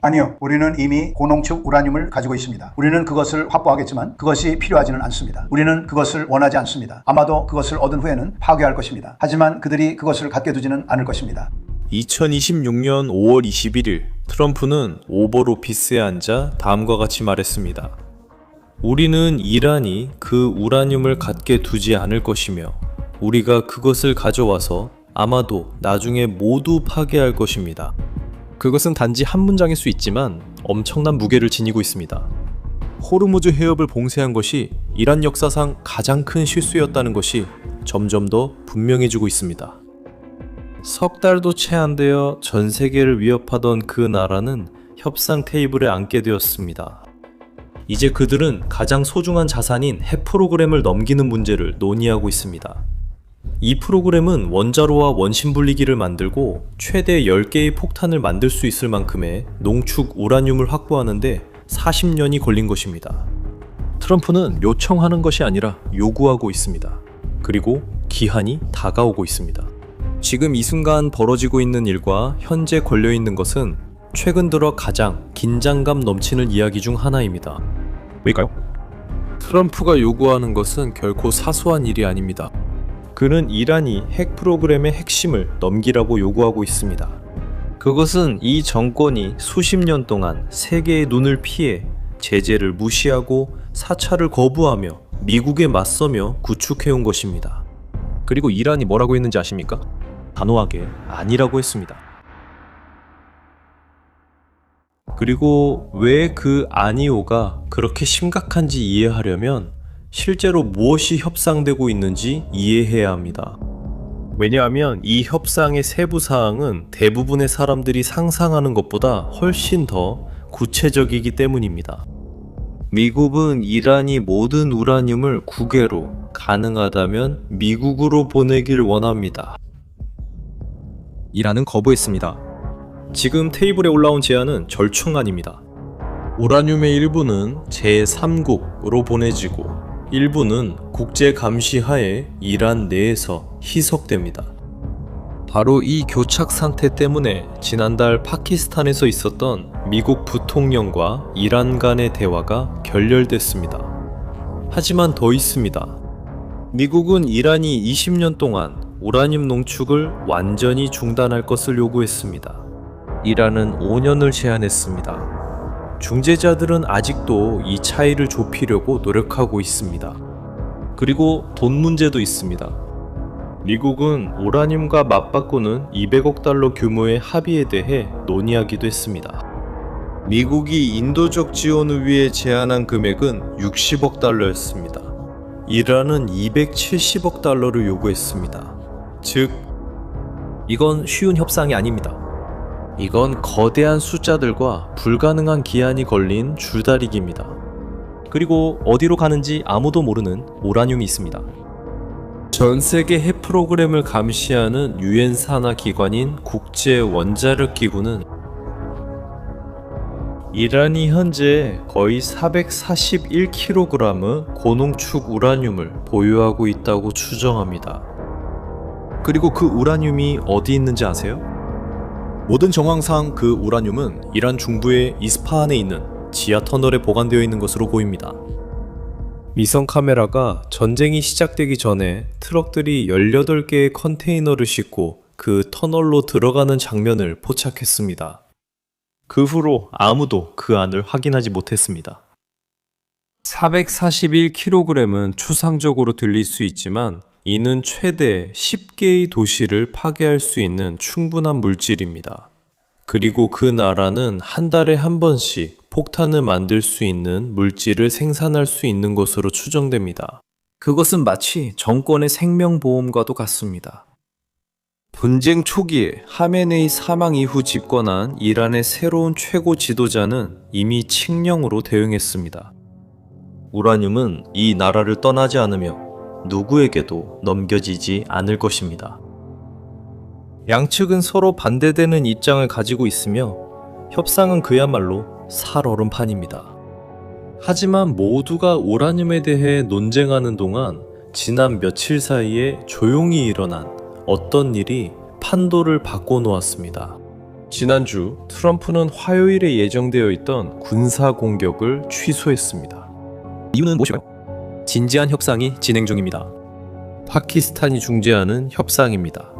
아니요. 우리는 이미 고농축 우라늄을 가지고 있습니다. 우리는 그것을 확보하겠지만 그것이 필요하지는 않습니다. 우리는 그것을 원하지 않습니다. 아마도 그것을 얻은 후에는 파괴할 것입니다. 하지만 그들이 그것을 갖게 두지는 않을 것입니다. 2026년 5월 21일 트럼프는 오벌 오피스에 앉아 다음과 같이 말했습니다. 우리는 이란이 그 우라늄을 갖게 두지 않을 것이며 우리가 그것을 가져와서 아마도 나중에 모두 파괴할 것입니다. 그것은 단지 한 문장일 수 있지만 엄청난 무게를 지니고 있습니다. 호르무즈 해협을 봉쇄한 것이 이란 역사상 가장 큰 실수였다는 것이 점점 더 분명해지고 있습니다. 석 달도 채 안 되어 전 세계를 위협하던 그 나라는 협상 테이블에 앉게 되었습니다. 이제 그들은 가장 소중한 자산인 핵 프로그램을 넘기는 문제를 논의하고 있습니다. 이 프로그램은 원자로와 원심 분리기를 만들고 최대 10개의 폭탄을 만들 수 있을 만큼의 농축 우라늄을 확보하는데 40년이 걸린 것입니다. 트럼프는 요청하는 것이 아니라 요구하고 있습니다. 그리고 기한이 다가오고 있습니다. 지금 이 순간 벌어지고 있는 일과 현재 걸려있는 것은 최근 들어 가장 긴장감 넘치는 이야기 중 하나입니다. 왜일까요? 트럼프가 요구하는 것은 결코 사소한 일이 아닙니다. 그는 이란이 핵 프로그램의 핵심을 넘기라고 요구하고 있습니다. 그것은 이 정권이 수십 년 동안 세계의 눈을 피해 제재를 무시하고 사찰을 거부하며 미국에 맞서며 구축해온 것입니다. 그리고 이란이 뭐라고 했는지 아십니까? 단호하게 아니라고 했습니다. 그리고 왜 그 아니오가 그렇게 심각한지 이해하려면 실제로 무엇이 협상되고 있는지 이해해야 합니다. 왜냐하면 이 협상의 세부 사항은 대부분의 사람들이 상상하는 것보다 훨씬 더 구체적이기 때문입니다. 미국은 이란이 모든 우라늄을 국외로 가능하다면 미국으로 보내길 원합니다. 이란은 거부했습니다. 지금 테이블에 올라온 제안은 절충안입니다. 우라늄의 일부는 제3국으로 보내지고 일부는 국제 감시 하에 이란 내에서 희석됩니다. 바로 이 교착 상태 때문에 지난달 파키스탄에서 있었던 미국 부통령과 이란 간의 대화가 결렬됐습니다. 하지만 더 있습니다. 미국은 이란이 20년 동안 우라늄 농축을 완전히 중단할 것을 요구했습니다. 이란은 5년을 제안했습니다. 중재자들은 아직도 이 차이를 좁히려고 노력하고 있습니다. 그리고 돈 문제도 있습니다. 미국은 우라늄과 맞바꾸는 200억 달러 규모의 합의에 대해 논의하기도 했습니다. 미국이 인도적 지원을 위해 제안한 금액은 60억 달러였습니다. 이란은 270억 달러를 요구했습니다. 즉, 이건 쉬운 협상이 아닙니다. 이건 거대한 숫자들과 불가능한 기한이 걸린 줄다리기입니다. 그리고 어디로 가는지 아무도 모르는 우라늄이 있습니다. 전 세계 핵 프로그램을 감시하는 유엔 산하 기관인 국제 원자력 기구는 이란이 현재 거의 441kg의 고농축 우라늄을 보유하고 있다고 추정합니다. 그리고 그 우라늄이 어디 있는지 아세요? 모든 정황상 그 우라늄은 이란 중부의 이스파한에 있는 지하 터널에 보관되어 있는 것으로 보입니다. 위성 카메라가 전쟁이 시작되기 전에 트럭들이 18개의 컨테이너를 싣고 그 터널로 들어가는 장면을 포착했습니다. 그 후로 아무도 그 안을 확인하지 못했습니다. 441kg은 추상적으로 들릴 수 있지만 이는 최대 10개의 도시를 파괴할 수 있는 충분한 물질입니다. 그리고 그 나라는 한 달에 한 번씩 폭탄을 만들 수 있는 물질을 생산할 수 있는 것으로 추정됩니다. 그것은 마치 정권의 생명보험과도 같습니다. 분쟁 초기에 하메네이 사망 이후 집권한 이란의 새로운 최고 지도자는 이미 칙령으로 대응했습니다. 우라늄은 이 나라를 떠나지 않으며 누구에게도 넘겨지지 않을 것입니다. 양측은 서로 반대되는 입장을 가지고 있으며 협상은 그야말로 살얼음판입니다. 하지만 모두가 우라늄에 대해 논쟁하는 동안 지난 며칠 사이에 조용히 일어난 어떤 일이 판도를 바꿔놓았습니다. 지난주 트럼프는 화요일에 예정되어 있던 군사 공격을 취소했습니다. 이유는 무엇일까요? 진지한 협상이 진행 중입니다. 파키스탄이 중재하는 협상입니다.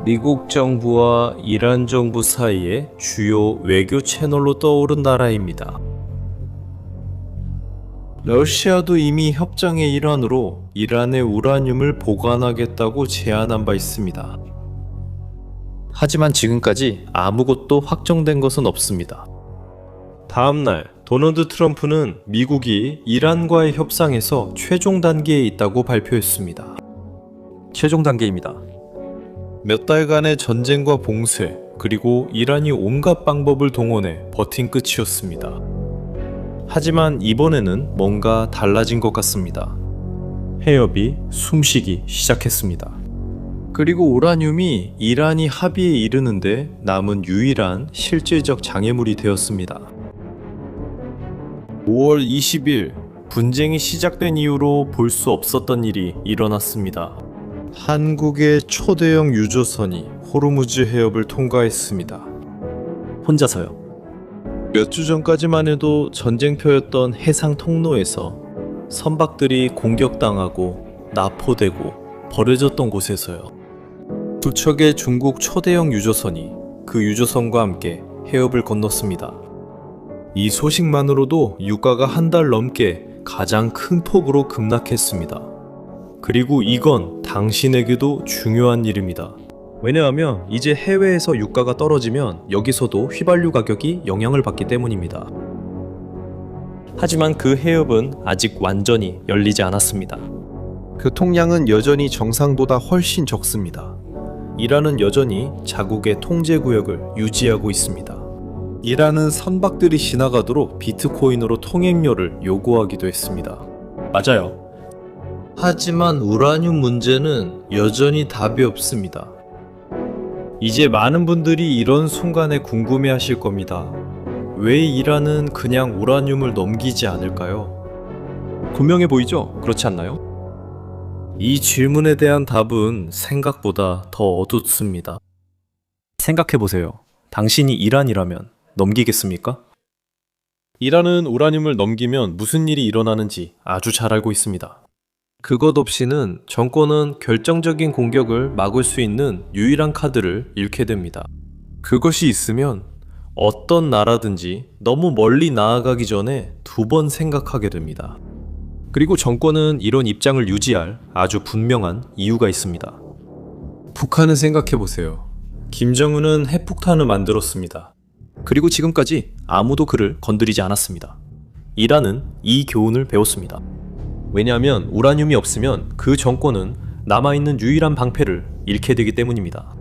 미국 정부와 이란 정부 사이에 주요 외교 채널로 떠오른 나라입니다. 러시아도 이미 협정의 일환으로 이란의 우라늄을 보관하겠다고 제안한 바 있습니다. 하지만 지금까지 아무것도 확정된 것은 없습니다. 다음날 도널드 트럼프는 미국이 이란과의 협상에서 최종 단계에 있다고 발표했습니다. 최종 단계입니다. 몇 달간의 전쟁과 봉쇄, 그리고 이란이 온갖 방법을 동원해 버틴 끝이었습니다. 하지만 이번에는 뭔가 달라진 것 같습니다. 해협이 숨쉬기 시작했습니다. 그리고 우라늄이 이란이 합의에 이르는데 남은 유일한 실질적 장애물이 되었습니다. 5월 20일, 분쟁이 시작된 이후로 볼 수 없었던 일이 일어났습니다. 한국의 초대형 유조선이 호르무즈 해협을 통과했습니다. 혼자서요. 몇 주 전까지만 해도 전쟁터였던 해상 통로에서 선박들이 공격당하고 납포되고 버려졌던 곳에서요. 두 척의 중국 초대형 유조선이 그 유조선과 함께 해협을 건넜습니다. 이 소식만으로도 유가가 한 달 넘게 가장 큰 폭으로 급락했습니다. 그리고 이건 당신에게도 중요한 일입니다. 왜냐하면 이제 해외에서 유가가 떨어지면 여기서도 휘발유 가격이 영향을 받기 때문입니다. 하지만 그 해협은 아직 완전히 열리지 않았습니다. 교통량은 여전히 정상보다 훨씬 적습니다. 이란은 여전히 자국의 통제 구역을 유지하고 있습니다. 이란은 선박들이 지나가도록 비트코인으로 통행료를 요구하기도 했습니다. 맞아요. 하지만 우라늄 문제는 여전히 답이 없습니다. 이제 많은 분들이 이런 순간에 궁금해하실 겁니다. 왜 이란은 그냥 우라늄을 넘기지 않을까요? 분명해 보이죠? 그렇지 않나요? 이 질문에 대한 답은 생각보다 더 어둡습니다. 생각해보세요. 당신이 이란이라면 넘기겠습니까? 이란은 우라늄을 넘기면 무슨 일이 일어나는지 아주 잘 알고 있습니다. 그것 없이는 정권은 결정적인 공격을 막을 수 있는 유일한 카드를 잃게 됩니다. 그것이 있으면 어떤 나라든지 너무 멀리 나아가기 전에 두 번 생각하게 됩니다. 그리고 정권은 이런 입장을 유지할 아주 분명한 이유가 있습니다. 북한을 생각해보세요. 김정은은 핵폭탄을 만들었습니다. 그리고 지금까지 아무도 그를 건드리지 않았습니다. 이란은 이 교훈을 배웠습니다. 왜냐하면 우라늄이 없으면 그 정권은 남아있는 유일한 방패를 잃게 되기 때문입니다.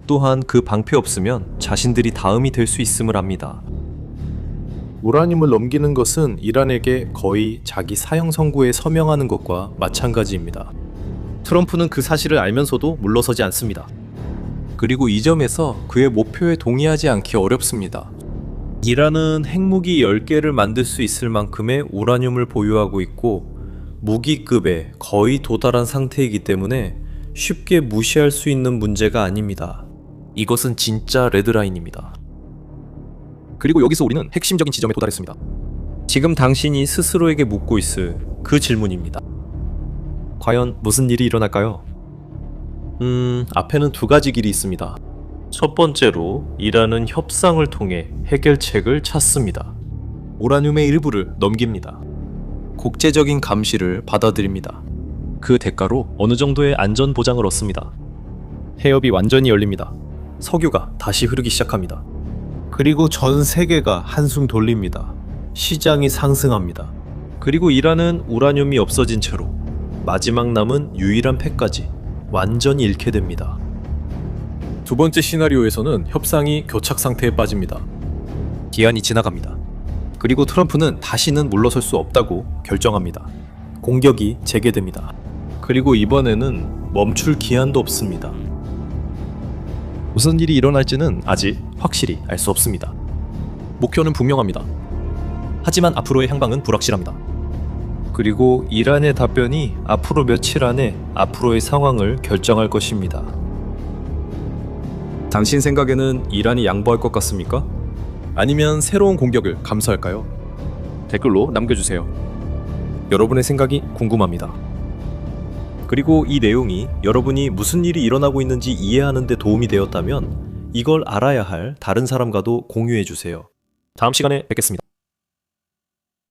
또한 그 방패 없으면 자신들이 다음이 될 수 있음을 압니다. 우라늄을 넘기는 것은 이란에게 거의 자기 사형 선고에 서명하는 것과 마찬가지입니다. 트럼프는 그 사실을 알면서도 물러서지 않습니다. 그리고 이 점에서 그의 목표에 동의하지 않기 어렵습니다. 이란은 핵무기 10개를 만들 수 있을 만큼의 우라늄을 보유하고 있고 무기급에 거의 도달한 상태이기 때문에 쉽게 무시할 수 있는 문제가 아닙니다. 이것은 진짜 레드라인입니다. 그리고 여기서 우리는 핵심적인 지점에 도달했습니다. 지금 당신이 스스로에게 묻고 있을 그 질문입니다. 과연 무슨 일이 일어날까요? 앞에는 두 가지 길이 있습니다. 첫 번째로 이란은 협상을 통해 해결책을 찾습니다. 우라늄의 일부를 넘깁니다. 국제적인 감시를 받아들입니다. 그 대가로 어느 정도의 안전 보장을 얻습니다. 해협이 완전히 열립니다. 석유가 다시 흐르기 시작합니다. 그리고 전 세계가 한숨 돌립니다. 시장이 상승합니다. 그리고 이란은 우라늄이 없어진 채로 마지막 남은 유일한 패까지 완전히 잃게 됩니다. 두 번째 시나리오에서는 협상이 교착 상태에 빠집니다. 기한이 지나갑니다. 그리고 트럼프는 다시는 물러설 수 없다고 결정합니다. 공격이 재개됩니다. 그리고 이번에는 멈출 기한도 없습니다. 무슨 일이 일어날지는 아직 확실히 알 수 없습니다. 목표는 분명합니다. 하지만 앞으로의 향방은 불확실합니다. 그리고 이란의 답변이 앞으로 며칠 안에 앞으로의 상황을 결정할 것입니다. 당신 생각에는 이란이 양보할 것 같습니까? 아니면 새로운 공격을 감수할까요? 댓글로 남겨주세요. 여러분의 생각이 궁금합니다. 그리고 이 내용이 여러분이 무슨 일이 일어나고 있는지 이해하는 데 도움이 되었다면 이걸 알아야 할 다른 사람과도 공유해 주세요. 다음 시간에 뵙겠습니다.